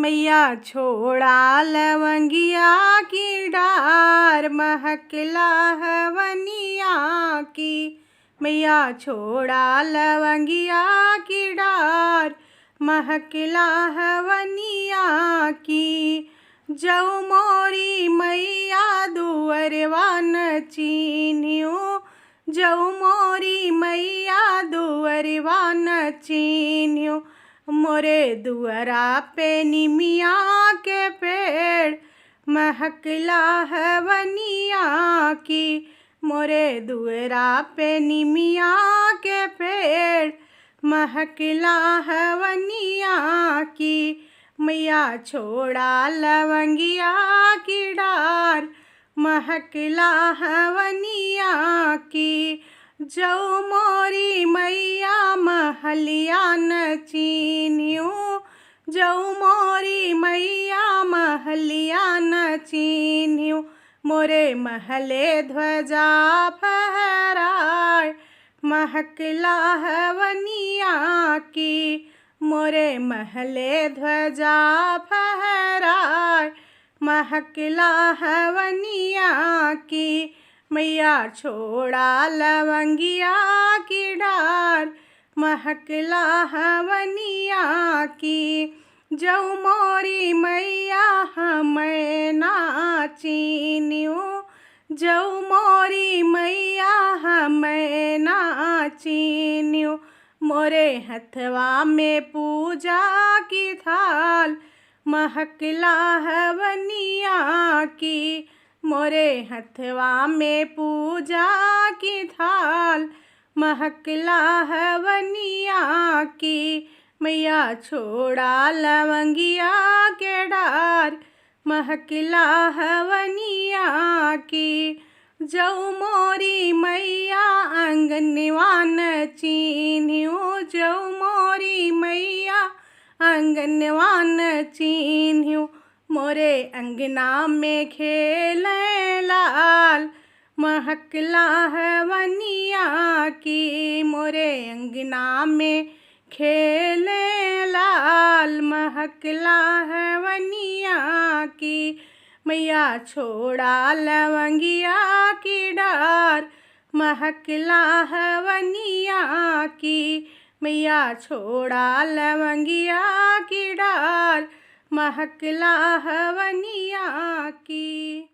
मैया छोड़ा लवंगिया की डार, महकला हवनिया की। मैया छोड़ा लवंगिया की डार, महकला हवनिया की। जऊ मोरी मैया दुअरवा न चीन्हियो, जऊ मोरी मैया दुअरवा न चीन्हियो। मोरे दुअरा पे निमिया के पेड़, महकला हवनिया की। मोरे दुअरा पे निमिया के पेड़, महकला हवनिया की। मैया छोड़ा लवंगिया की डार, महकला हवनिया की। जऊ मोरी मैया महलिया न चीन्हियो, जऊ मोरी मैया महलिया न चीन्हियो। मोरे महले ध्वजा फहराए, महकला हवनिया की। मोरे महले ध्वजा फहराए, महकला हवनिया की। मैया छोड़ा लवंगिया की डार, महकला हवनिया की। जऊ मोरी मैया हमें ना चीन्हियो, जऊ मोरी मैया हमें ना चीन्हियो। मोरे हथवा में पूजा की थाल, महकला हवनिया की। मोरे हथवा में पूजा की थाल, महकला हवनिया की। मैया छोड़ा लवंगिया के डार, महकला हवनिया की। जऊ मोरी मैया अंगनवा न चीन्हियो, जऊ मोरी मैया अंगनवा न चीन्हियो। मोरे अंगना में खेले लाल, महकला हवनिया की। मोरे अंगना में खेले लाल, महकला हवनिया की। मैया छोड़ा लवंगिया की डार, महकला हवनिया की। मैया छोड़ा लवंगिया की डार, महकला हवनिया की।